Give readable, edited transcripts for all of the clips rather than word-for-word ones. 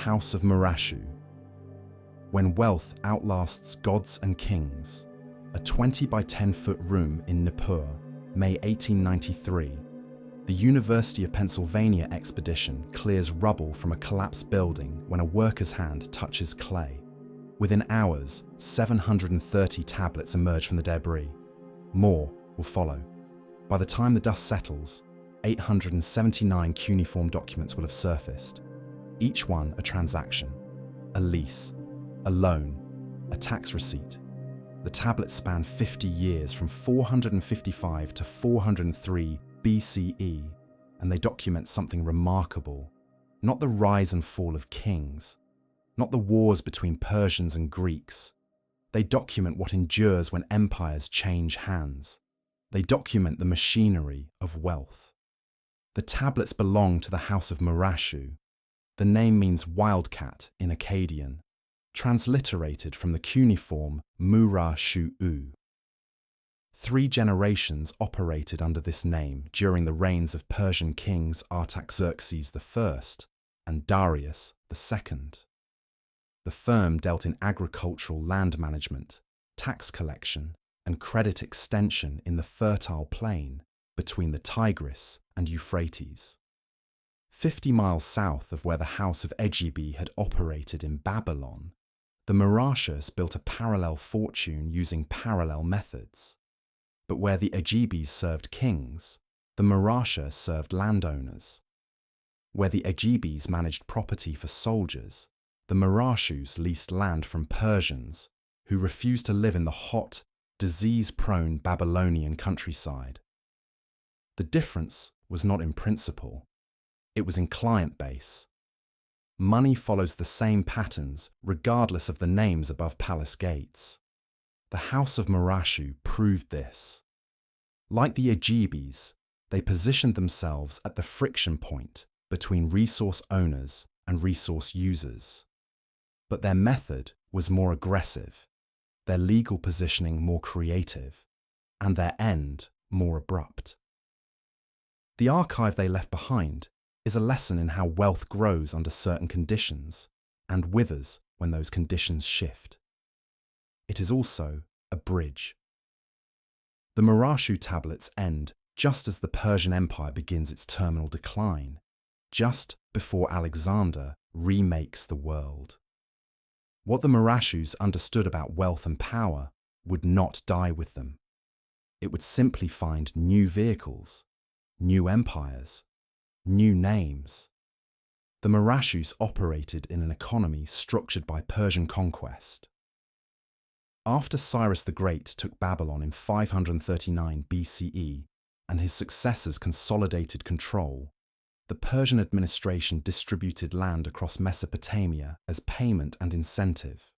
House of Murashu. When wealth outlasts gods and kings, a 20 by 10 foot room in Nippur, May 1893, the University of Pennsylvania expedition clears rubble from a collapsed building when a worker's hand touches clay. Within hours, 730 tablets emerge from the debris. More will follow. By the time the dust settles, 879 cuneiform documents will have surfaced, each one a transaction, a lease, a loan, a tax receipt. The tablets span 50 years from 455 to 403 BCE, and they document something remarkable. Not the rise and fall of kings, not the wars between Persians and Greeks. They document what endures when empires change hands. They document the machinery of wealth. The tablets belong to the House of Murashu. The name means wildcat in Akkadian, transliterated from the cuneiform Murashu. 3 generations operated under this name during the reigns of Persian kings Artaxerxes I and Darius II. The firm dealt in agricultural land management, tax collection, and credit extension in the fertile plain between the Tigris and Euphrates. 50 miles south of where the House of Ea-iluta-bani had operated in Babylon, the Murashas built a parallel fortune using parallel methods. But where the Ea-iluta-banis served kings, the Murashas served landowners. Where the Ea-iluta-banis managed property for soldiers, the Murashus leased land from Persians who refused to live in the hot, disease-prone Babylonian countryside. The difference was not in principle, it was in client base. Money follows the same patterns regardless of the names above palace gates. The House of Murashu proved this. Like the Ea-iluta-banis, they positioned themselves at the friction point between resource owners and resource users. But their method was more aggressive, their legal positioning more creative, and their end more abrupt. The archive they left behind is a lesson in how wealth grows under certain conditions and withers when those conditions shift. It is also a bridge. The Murashu tablets end just as the Persian Empire begins its terminal decline, just before Alexander remakes the world. What the Murashus understood about wealth and power would not die with them. It would simply find new vehicles, new empires, new names. The Murashus operated in an economy structured by Persian conquest. After Cyrus the Great took Babylon in 539 BCE and his successors consolidated control, the Persian administration distributed land across Mesopotamia as payment and incentive.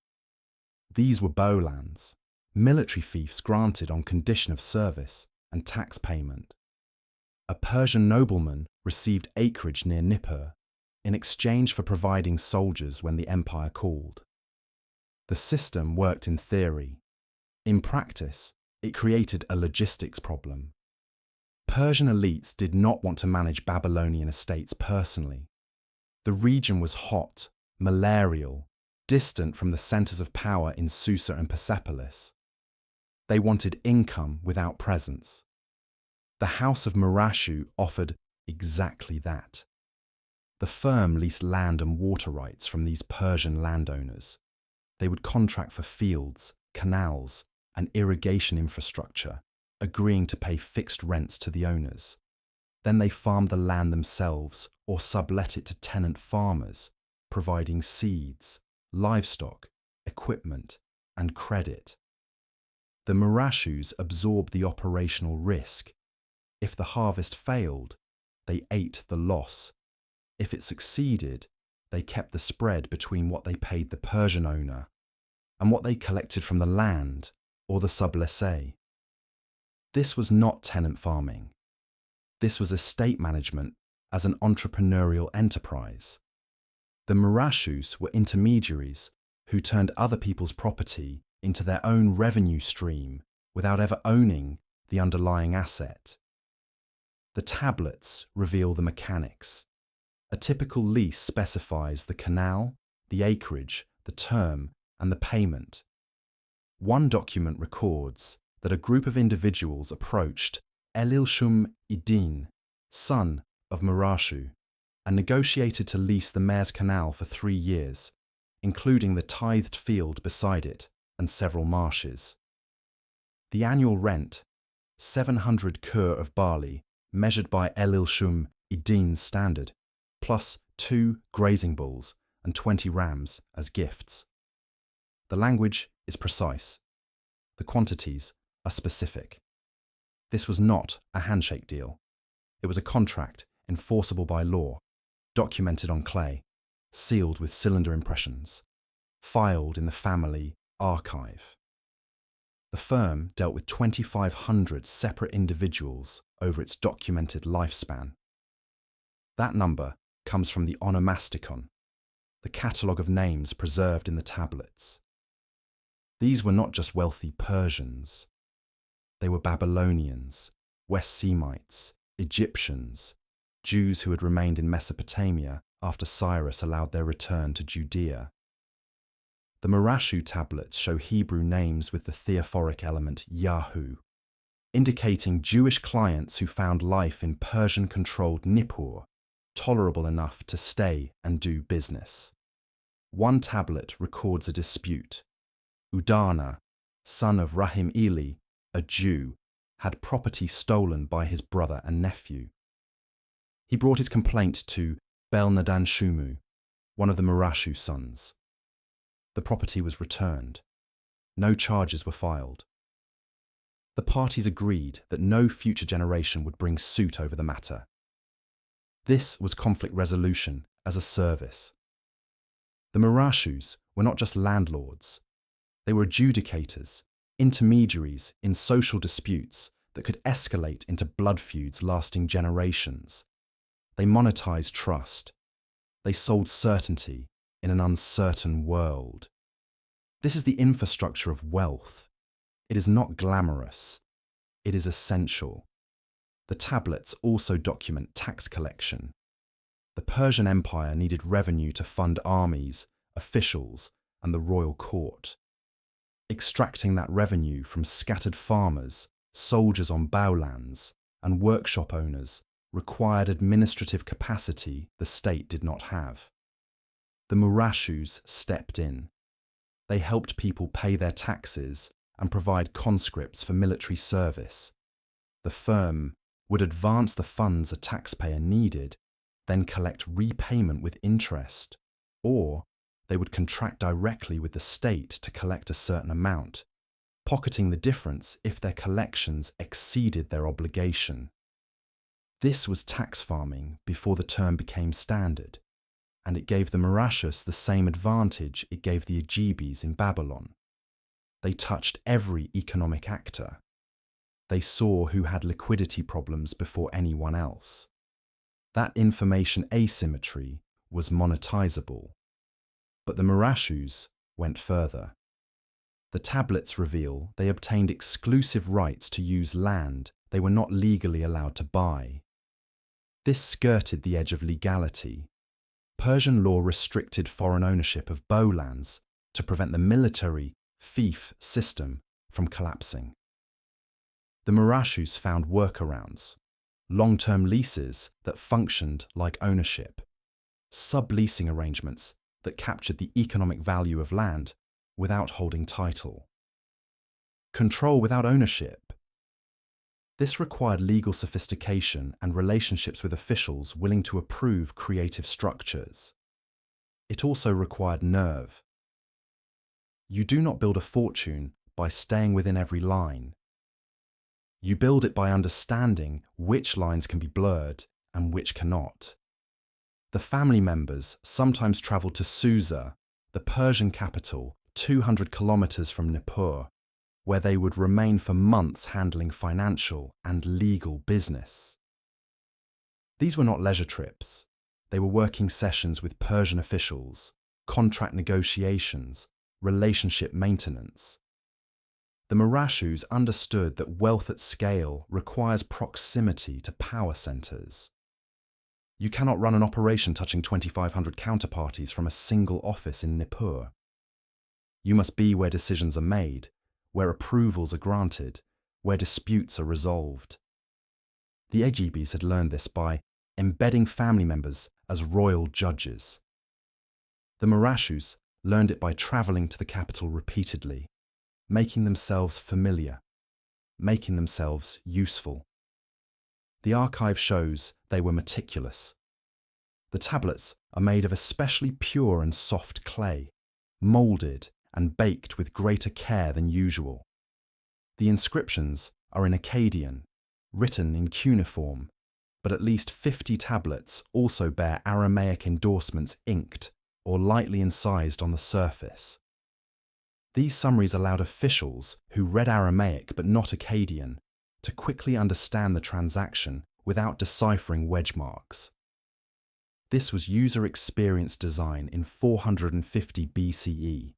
These were bowlands, military fiefs granted on condition of service and tax payment. A Persian nobleman received acreage near Nippur in exchange for providing soldiers when the empire called. The system worked in theory. In practice, it created a logistics problem. Persian elites did not want to manage Babylonian estates personally. The region was hot, malarial, distant from the centers of power in Susa and Persepolis. They wanted income without presence. The House of Murashu offered exactly that. The firm leased land and water rights from these Persian landowners. They would contract for fields, canals, and irrigation infrastructure, agreeing to pay fixed rents to the owners. Then they farmed the land themselves or sublet it to tenant farmers, providing seeds, livestock, equipment, and credit. The Murashus absorbed the operational risk. If the harvest failed, they ate the loss. If it succeeded, they kept the spread between what they paid the Persian owner and what they collected from the land or the sublessee. This was not tenant farming. This was estate management as an entrepreneurial enterprise. The Murashus were intermediaries who turned other people's property into their own revenue stream without ever owning the underlying asset. The tablets reveal the mechanics. A typical lease specifies the canal, the acreage, the term, and the payment. One document records that a group of individuals approached Ea-iluta-bani, son of Murashu, and negotiated to lease the mayor's canal for 3 years, including the tithed field beside it and several marshes. The annual rent, 700 kur of barley, measured by Ea-iluta-bani's standard, plus 2 grazing bulls and 20 rams as gifts. The language is precise. The quantities are specific. This was not a handshake deal. It was a contract enforceable by law, documented on clay, sealed with cylinder impressions, filed in the family archive. The firm dealt with 2,500 separate individuals over its documented lifespan. That number comes from the onomasticon, the catalogue of names preserved in the tablets. These were not just wealthy Persians. They were Babylonians, West Semites, Egyptians, Jews who had remained in Mesopotamia after Cyrus allowed their return to Judea. The Murashu tablets show Hebrew names with the theophoric element Yahu, indicating Jewish clients who found life in Persian-controlled Nippur tolerable enough to stay and do business. One tablet records a dispute. Udana, son of Rahim Eli, a Jew, had property stolen by his brother and nephew. He brought his complaint to Bel-Nadan Shumu, one of the Murashu sons. The property was returned. No charges were filed. The parties agreed that no future generation would bring suit over the matter. This was conflict resolution as a service. The Murashus were not just landlords. They were adjudicators, intermediaries in social disputes that could escalate into blood feuds lasting generations. They monetized trust. They sold certainty in an uncertain world. This is the infrastructure of wealth. It is not glamorous. It is essential. The tablets also document tax collection. The Persian Empire needed revenue to fund armies, officials, and the royal court. Extracting that revenue from scattered farmers, soldiers on bouwlands, and workshop owners required administrative capacity the state did not have. The Murashus stepped in. They helped people pay their taxes and provide conscripts for military service. The firm would advance the funds a taxpayer needed, then collect repayment with interest, or they would contract directly with the state to collect a certain amount, pocketing the difference if their collections exceeded their obligation. This was tax farming before the term became standard, and it gave the Murashus the same advantage it gave the Ajibis in Babylon. They touched every economic actor. They saw who had liquidity problems before anyone else. That information asymmetry was monetizable. But the Murashus went further. The tablets reveal they obtained exclusive rights to use land they were not legally allowed to buy. This skirted the edge of legality. Persian law restricted foreign ownership of bouwlands to prevent the military fief system from collapsing. The Murashus found workarounds, long-term leases that functioned like ownership, subleasing arrangements that captured the economic value of land without holding title. Control without ownership. This required legal sophistication and relationships with officials willing to approve creative structures. It also required nerve. You do not build a fortune by staying within every line. You build it by understanding which lines can be blurred and which cannot. The family members sometimes traveled to Susa, the Persian capital, 200 kilometers from Nippur, where they would remain for months handling financial and legal business. These were not leisure trips. They were working sessions with Persian officials, contract negotiations, relationship maintenance. The Murashus understood that wealth at scale requires proximity to power centers. You cannot run an operation touching 2,500 counterparties from a single office in Nippur. You must be where decisions are made, where approvals are granted, where disputes are resolved. The Ea-ibis had learned this by embedding family members as royal judges. The Marashus learned it by travelling to the capital repeatedly, making themselves familiar, making themselves useful. The archive shows they were meticulous. The tablets are made of especially pure and soft clay, moulded and baked with greater care than usual. The inscriptions are in Akkadian, written in cuneiform, but at least 50 tablets also bear Aramaic endorsements inked or lightly incised on the surface. These summaries allowed officials who read Aramaic but not Akkadian to quickly understand the transaction without deciphering wedge marks. This was user experience design in 450 BCE.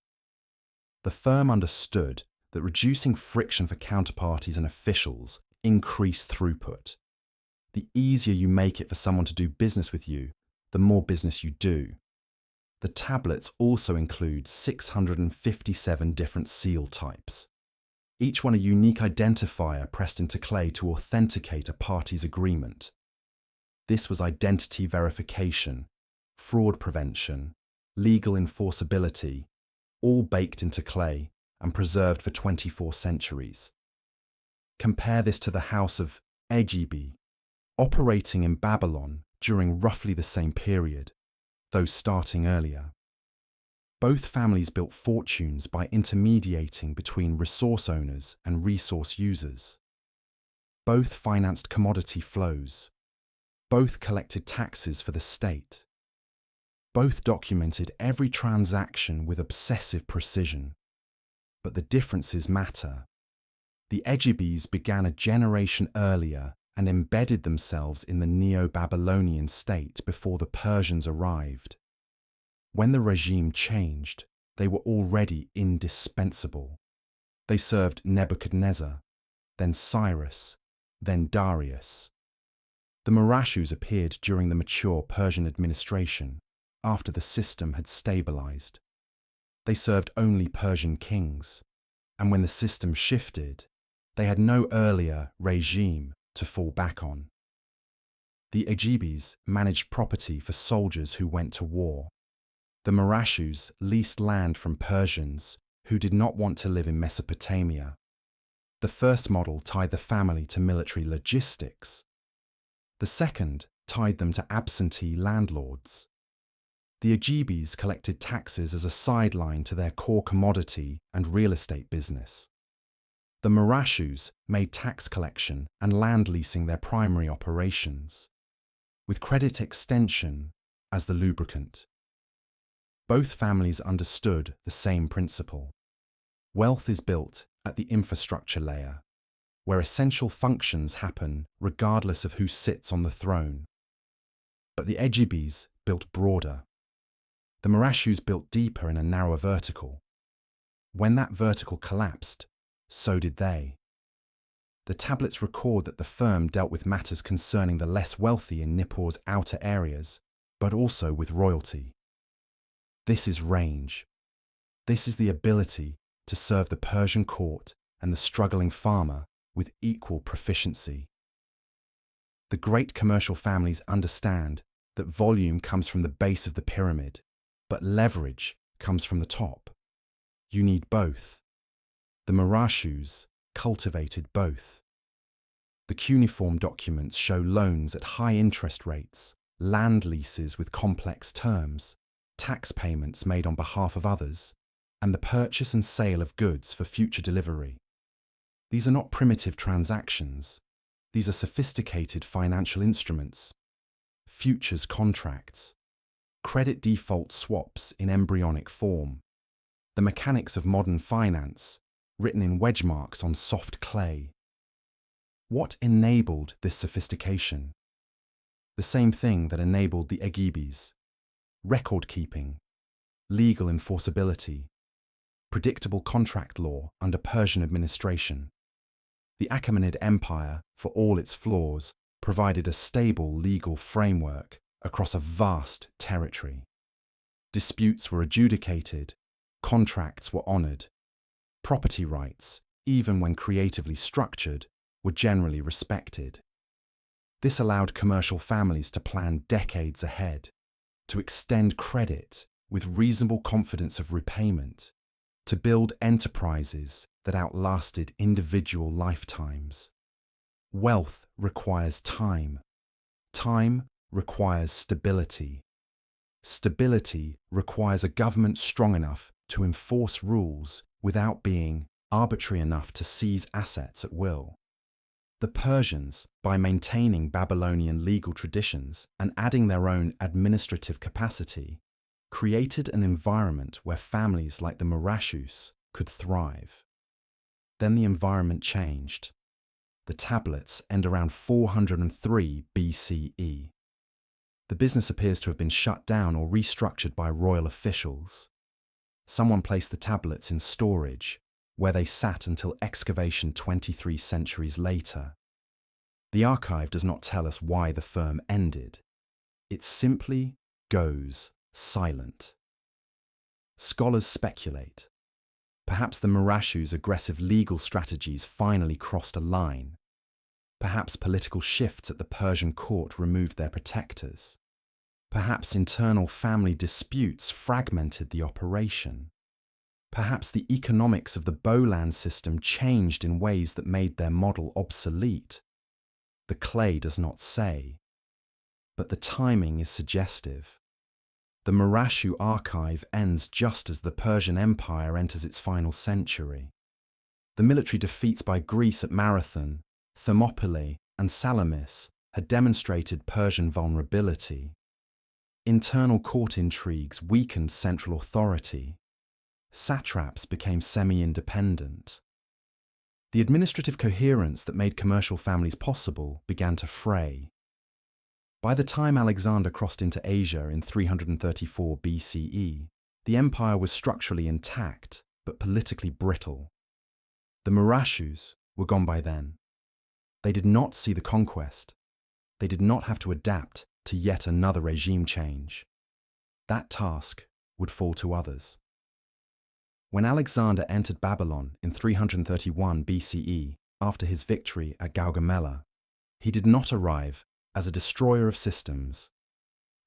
The firm understood that reducing friction for counterparties and officials increased throughput. The easier you make it for someone to do business with you, the more business you do. The tablets also include 657 different seal types, each one a unique identifier pressed into clay to authenticate a party's agreement. This was identity verification, fraud prevention, legal enforceability, all baked into clay and preserved for 24 centuries. Compare this to the House of Ea-ibi, operating in Babylon during roughly the same period, though starting earlier. Both families built fortunes by intermediating between resource owners and resource users. Both financed commodity flows. Both collected taxes for the state. Both documented every transaction with obsessive precision. But the differences matter. The Ea-ibis began a generation earlier and embedded themselves in the Neo-Babylonian state before the Persians arrived. When the regime changed, they were already indispensable. They served Nebuchadnezzar, then Cyrus, then Darius. The Marashus appeared during the mature Persian administration, after the system had stabilized. They served only Persian kings, and when the system shifted, they had no earlier regime to fall back on. The Ea-ibis managed property for soldiers who went to war. The Marashus leased land from Persians who did not want to live in Mesopotamia. The first model tied the family to military logistics. The second tied them to absentee landlords. The Ea-ibis collected taxes as a sideline to their core commodity and real estate business. The Marashus made tax collection and land leasing their primary operations, with credit extension as the lubricant. Both families understood the same principle. Wealth is built at the infrastructure layer, where essential functions happen regardless of who sits on the throne. But the Ea-ibis built broader. The Marashus built deeper in a narrower vertical. When that vertical collapsed, so did they. The tablets record that the firm dealt with matters concerning the less wealthy in Nippur's outer areas, but also with royalty. This is range. This is the ability to serve the Persian court and the struggling farmer with equal proficiency. The great commercial families understand that volume comes from the base of the pyramid, but leverage comes from the top. You need both. The Marashus cultivated both. The cuneiform documents show loans at high interest rates, land leases with complex terms, tax payments made on behalf of others, and the purchase and sale of goods for future delivery. These are not primitive transactions. These are sophisticated financial instruments, futures contracts, credit default swaps in embryonic form, the mechanics of modern finance, written in wedge marks on soft clay. What enabled this sophistication? The same thing that enabled the Ea-ibis: record keeping, legal enforceability, predictable contract law under Persian administration. The Achaemenid Empire, for all its flaws, provided a stable legal framework, across a vast territory. Disputes were adjudicated, contracts were honored, property rights, even when creatively structured, were generally respected. This allowed commercial families to plan decades ahead, to extend credit with reasonable confidence of repayment, to build enterprises that outlasted individual lifetimes. Wealth requires time. Time requires stability. Stability requires a government strong enough to enforce rules without being arbitrary enough to seize assets at will. The Persians, by maintaining Babylonian legal traditions and adding their own administrative capacity, created an environment where families like the Murashus could thrive. Then the environment changed. The tablets end around 403 BCE. The business appears to have been shut down or restructured by royal officials. Someone placed the tablets in storage, where they sat until excavation 23 centuries later. The archive does not tell us why the firm ended. It simply goes silent. Scholars speculate. Perhaps the Murashus' aggressive legal strategies finally crossed a line. Perhaps political shifts at the Persian court removed their protectors. Perhaps internal family disputes fragmented the operation. Perhaps the economics of the Bolan system changed in ways that made their model obsolete. The clay does not say, but the timing is suggestive. The Murashu archive ends just as the Persian Empire enters its final century. The military defeats by Greece at Marathon, Thermopylae, and Salamis had demonstrated Persian vulnerability. Internal court intrigues weakened central authority. Satraps became semi-independent. The administrative coherence that made commercial families possible began to fray. By the time Alexander crossed into Asia in 334 BCE, the empire was structurally intact but politically brittle. The Murashus were gone by then. They did not see the conquest. They did not have to adapt to yet another regime change. That task would fall to others. When Alexander entered Babylon in 331 BCE, after his victory at Gaugamela, he did not arrive as a destroyer of systems.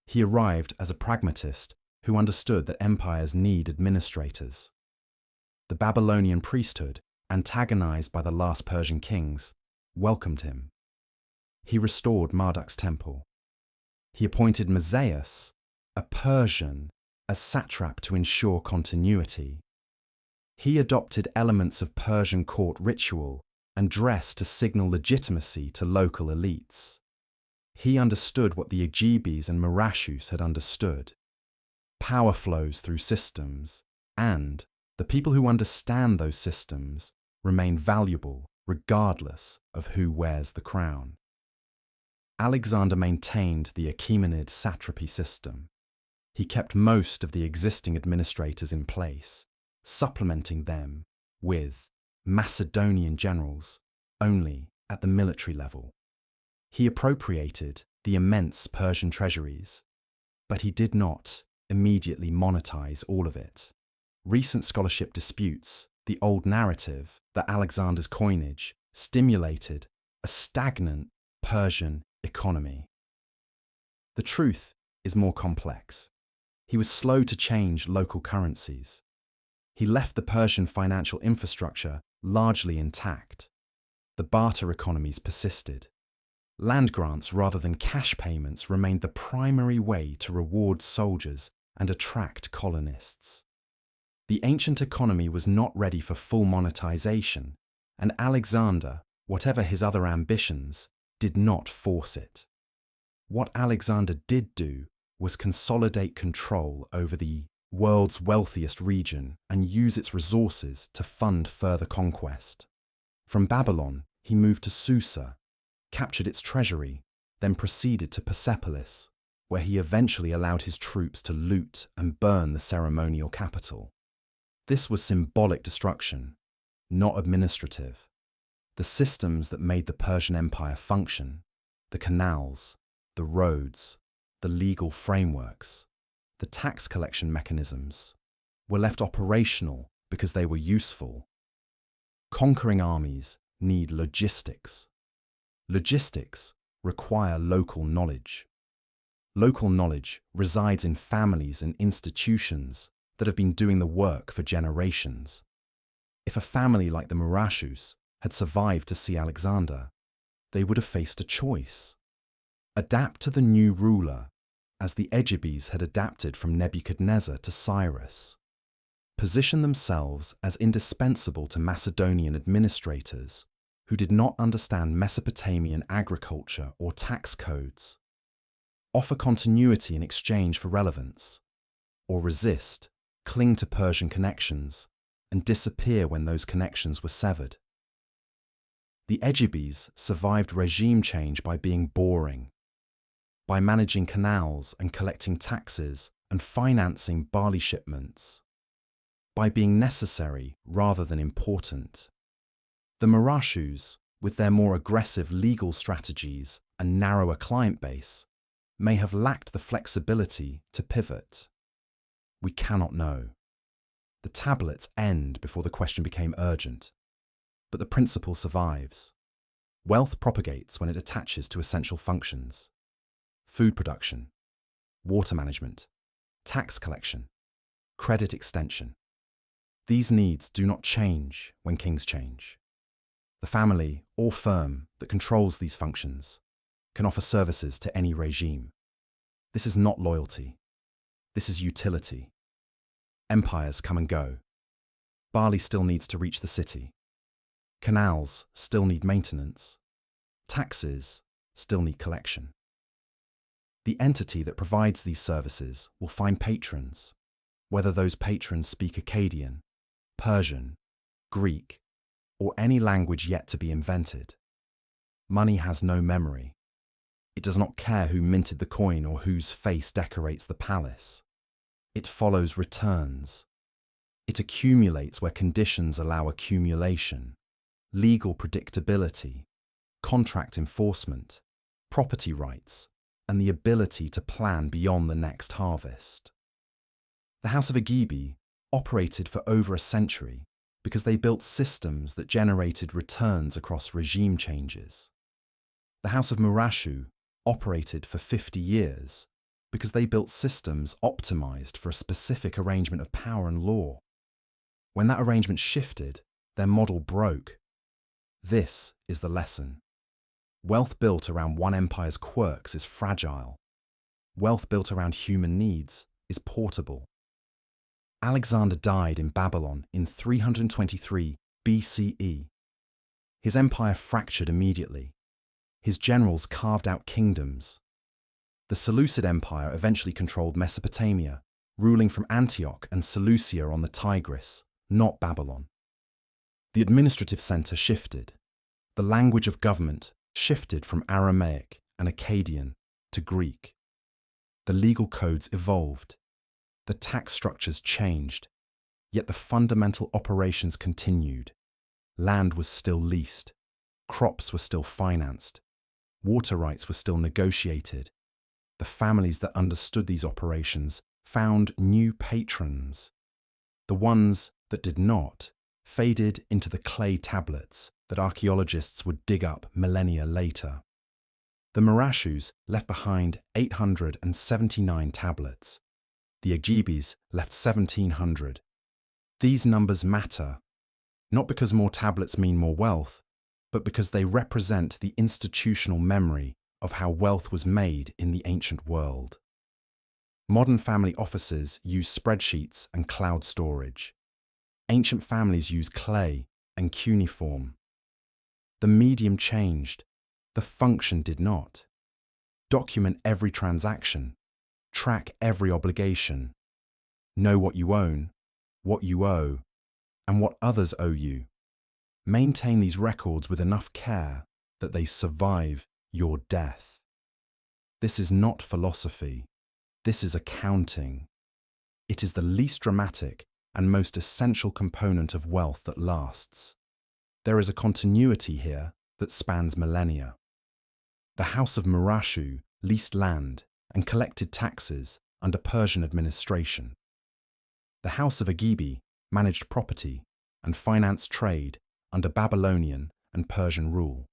He arrived as a pragmatist who understood that empires need administrators. The Babylonian priesthood, antagonized by the last Persian kings, welcomed him. He restored Marduk's temple. He appointed Mazaeus, a Persian, as satrap to ensure continuity. He adopted elements of Persian court ritual and dress to signal legitimacy to local elites. He understood what the Agyebes and Murashus had understood. Power flows through systems, and the people who understand those systems remain valuable regardless of who wears the crown. Alexander maintained the Achaemenid satrapy system. He kept most of the existing administrators in place, supplementing them with Macedonian generals only at the military level. He appropriated the immense Persian treasuries, but he did not immediately monetize all of it. Recent scholarship disputes the old narrative that Alexander's coinage stimulated a stagnant Persian economy. The truth is more complex. He was slow to change local currencies. He left the Persian financial infrastructure largely intact. The barter economies persisted. Land grants rather than cash payments remained the primary way to reward soldiers and attract colonists. The ancient economy was not ready for full monetization, and Alexander, whatever his other ambitions, did not force it. What Alexander did do was consolidate control over the world's wealthiest region and use its resources to fund further conquest. From Babylon, he moved to Susa, captured its treasury, then proceeded to Persepolis, where he eventually allowed his troops to loot and burn the ceremonial capital. This was symbolic destruction, not administrative. The systems that made the Persian Empire function, the canals, the roads, the legal frameworks, the tax collection mechanisms, were left operational because they were useful. Conquering armies need logistics. Logistics require local knowledge. Local knowledge resides in families and institutions that have been doing the work for generations. If a family like the Murashus had survived to see Alexander, they would have faced a choice. Adapt to the new ruler, as the Ea-ibis had adapted from Nebuchadnezzar to Cyrus. Position themselves as indispensable to Macedonian administrators who did not understand Mesopotamian agriculture or tax codes. Offer continuity in exchange for relevance, or resist, cling to Persian connections, and disappear when those connections were severed. The Ea-ibis survived regime change by being boring, by managing canals and collecting taxes and financing barley shipments, by being necessary rather than important. The Murashus, with their more aggressive legal strategies and narrower client base, may have lacked the flexibility to pivot. We cannot know. The tablets end before the question became urgent, but the principle survives. Wealth propagates when it attaches to essential functions: food production, water management, tax collection, credit extension. These needs do not change when kings change. The family or firm that controls these functions can offer services to any regime. This is not loyalty. This is utility. Empires come and go. Barley still needs to reach the city. Canals still need maintenance. Taxes still need collection. The entity that provides these services will find patrons, whether those patrons speak Akkadian, Persian, Greek, or any language yet to be invented. Money has no memory. It does not care who minted the coin or whose face decorates the palace. It follows returns. It accumulates where conditions allow accumulation, legal predictability, contract enforcement, property rights, and the ability to plan beyond the next harvest. The House of Ea-ibi operated for over a century because they built systems that generated returns across regime changes. The House of Murashu operated for 50 years because they built systems optimized for a specific arrangement of power and law. When that arrangement shifted, their model broke. This is the lesson. Wealth built around one empire's quirks is fragile. Wealth built around human needs is portable. Alexander died in Babylon in 323 BCE. His empire fractured immediately. His generals carved out kingdoms. The Seleucid Empire eventually controlled Mesopotamia, ruling from Antioch and Seleucia on the Tigris, not Babylon. The administrative center shifted. The language of government shifted from Aramaic and Akkadian to Greek. The legal codes evolved. The tax structures changed, yet the fundamental operations continued. Land was still leased. Crops were still financed. Water rights were still negotiated. The families that understood these operations found new patrons. The ones that did not faded into the clay tablets that archaeologists would dig up millennia later. The Murashus left behind 879 tablets. The Ea-ibis left 1,700. These numbers matter, not because more tablets mean more wealth, but because they represent the institutional memory of how wealth was made in the ancient world. Modern family offices use spreadsheets and cloud storage. Ancient families use clay and cuneiform. The medium changed, the function did not. Document every transaction. Track every obligation. Know what you own, what you owe, and what others owe you. Maintain these records with enough care that they survive your death. This is not philosophy. This is accounting. It is the least dramatic and most essential component of wealth that lasts. There is a continuity here that spans millennia. The House of Murashu leased land and collected taxes under Persian administration. The House of Ea-iluta-bani managed property and financed trade under Babylonian and Persian rule.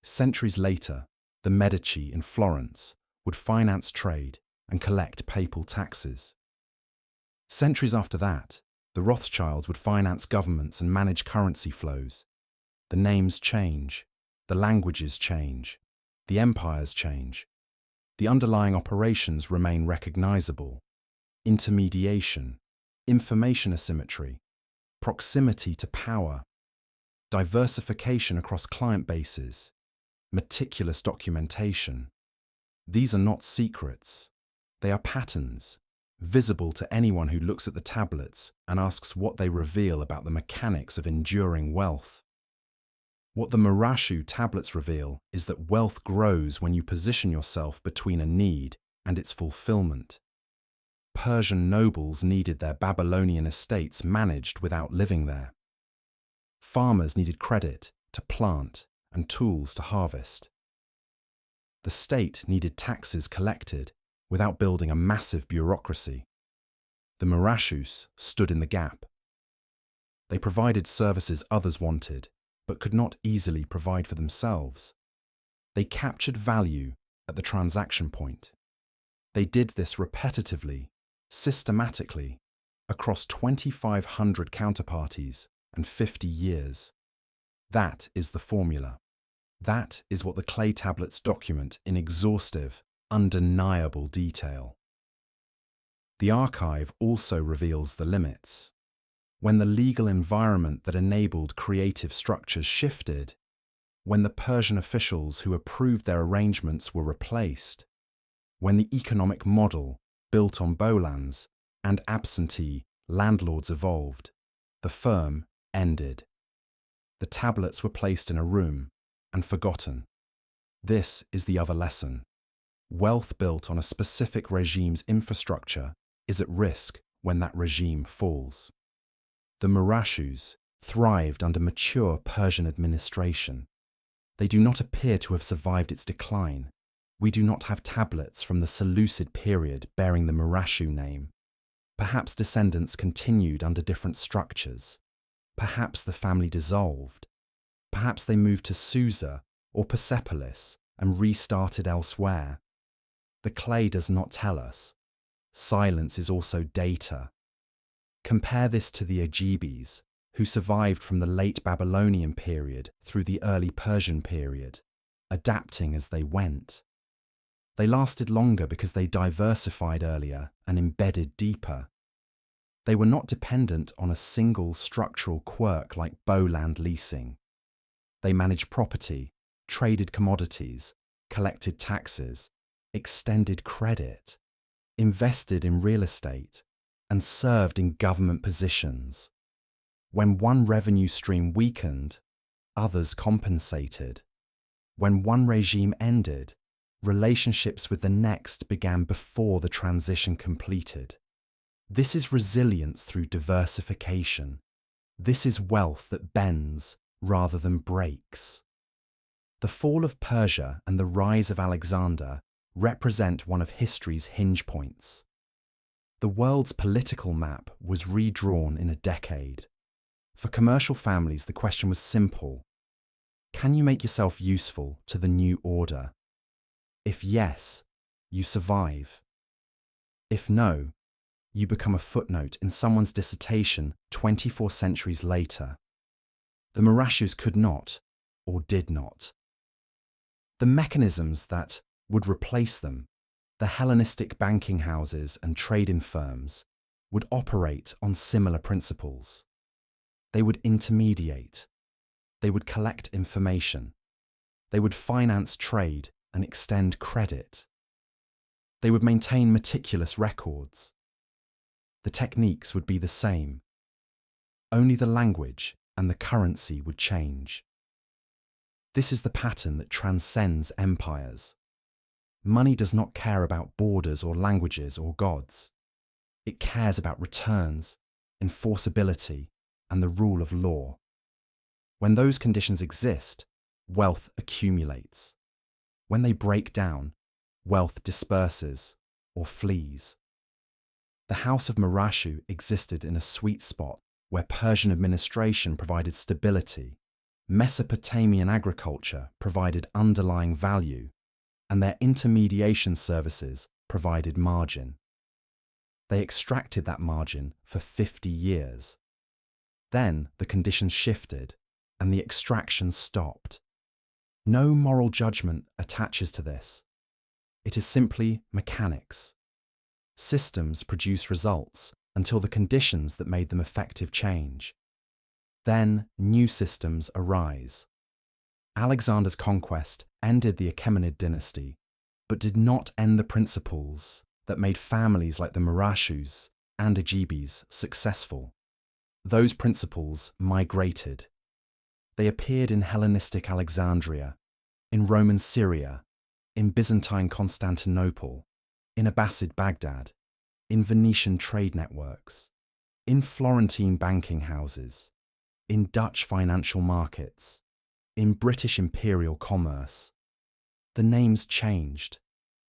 Centuries later, the Medici in Florence would finance trade and collect papal taxes. Centuries after that, the Rothschilds would finance governments and manage currency flows. The names change, the languages change, the empires change. The underlying operations remain recognizable. Intermediation, information asymmetry, proximity to power, diversification across client bases, meticulous documentation. These are not secrets. They are patterns, visible to anyone who looks at the tablets and asks what they reveal about the mechanics of enduring wealth. What the Murashu tablets reveal is that wealth grows when you position yourself between a need and its fulfillment. Persian nobles needed their Babylonian estates managed without living there. Farmers needed credit to plant and tools to harvest. The state needed taxes collected without building a massive bureaucracy. The Murashus stood in the gap. They provided services others wanted, but could not easily provide for themselves. They captured value at the transaction point. They did this repetitively, systematically, across 2,500 counterparties and 50 years. That is the formula. That is what the clay tablets document in exhaustive, undeniable detail. The archive also reveals the limits. When the legal environment that enabled creative structures shifted, when the Persian officials who approved their arrangements were replaced, when the economic model built on bowlands and absentee landlords evolved, the firm ended. The tablets were placed in a room and forgotten. This is the other lesson. Wealth built on a specific regime's infrastructure is at risk when that regime falls. The Murashus thrived under mature Persian administration. They do not appear to have survived its decline. We do not have tablets from the Seleucid period bearing the Murashu name. Perhaps descendants continued under different structures. Perhaps the family dissolved. Perhaps they moved to Susa or Persepolis and restarted elsewhere. The clay does not tell us. Silence is also data. Compare this to the Ajibis, who survived from the late Babylonian period through the early Persian period, adapting as they went. They lasted longer because they diversified earlier and embedded deeper. They were not dependent on a single structural quirk like bowland leasing. They managed property, traded commodities, collected taxes, extended credit, invested in real estate, and served in government positions. When one revenue stream weakened, others compensated. When one regime ended, relationships with the next began before the transition completed. This is resilience through diversification. This is wealth that bends rather than breaks. The fall of Persia and the rise of Alexander represent one of history's hinge points. The world's political map was redrawn in a decade. For commercial families, the question was simple. Can you make yourself useful to the new order? If yes, you survive. If no, you become a footnote in someone's dissertation 24 centuries later. The Murashus could not, or did not. The mechanisms that would replace them, the Hellenistic banking houses and trading firms, would operate on similar principles. They would intermediate. They would collect information. They would finance trade and extend credit. They would maintain meticulous records. The techniques would be the same. Only the language and the currency would change. This is the pattern that transcends empires. Money does not care about borders or languages or gods. It cares about returns, enforceability, and the rule of law. When those conditions exist, wealth accumulates. When they break down, wealth disperses or flees. The House of Murashu existed in a sweet spot where Persian administration provided stability, Mesopotamian agriculture provided underlying value, and their intermediation services provided margin. They extracted that margin for 50 years. Then the conditions shifted and the extraction stopped. No moral judgment attaches to this. It is simply mechanics. Systems produce results until the conditions that made them effective change. Then new systems arise. Alexander's conquest ended the Achaemenid dynasty, but did not end the principles that made families like the Murashus and Ajibis successful. Those principles migrated. They appeared in Hellenistic Alexandria, in Roman Syria, in Byzantine Constantinople, in Abbasid Baghdad, in Venetian trade networks, in Florentine banking houses, in Dutch financial markets, in British imperial commerce. The names changed,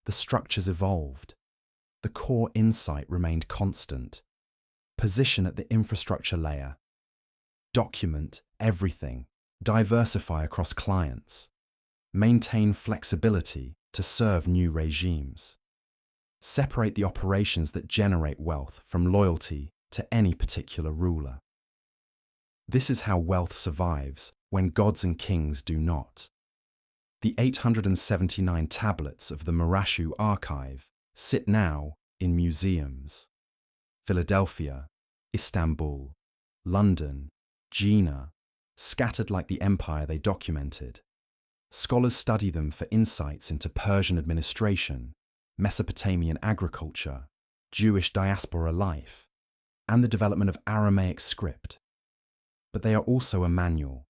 the structures evolved, the core insight remained constant. Position at the infrastructure layer. Document everything. Diversify across clients. Maintain flexibility to serve new regimes. Separate the operations that generate wealth from loyalty to any particular ruler. This is how wealth survives when gods and kings do not. The 879 tablets of the Murashu archive sit now in museums. Philadelphia, Istanbul, London, Jena, scattered like the empire they documented. Scholars study them for insights into Persian administration, Mesopotamian agriculture, Jewish diaspora life, and the development of Aramaic script. But they are also a manual.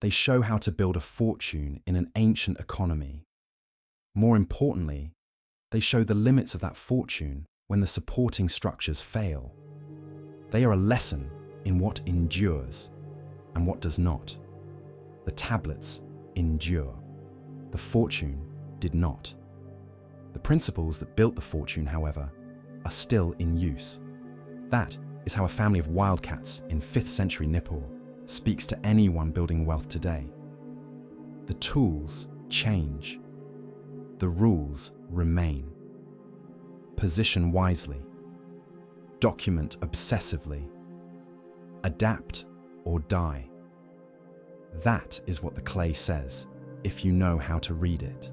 They show how to build a fortune in an ancient economy. More importantly, they show the limits of that fortune when the supporting structures fail. They are a lesson in what endures and what does not. The tablets endure. The fortune did not. The principles that built the fortune, however, are still in use. That is how a family of wildcats in 5th century Nippur speaks to anyone building wealth today. The tools change. The rules remain. Position wisely. Document obsessively. Adapt or die. That is what the clay says, if you know how to read it.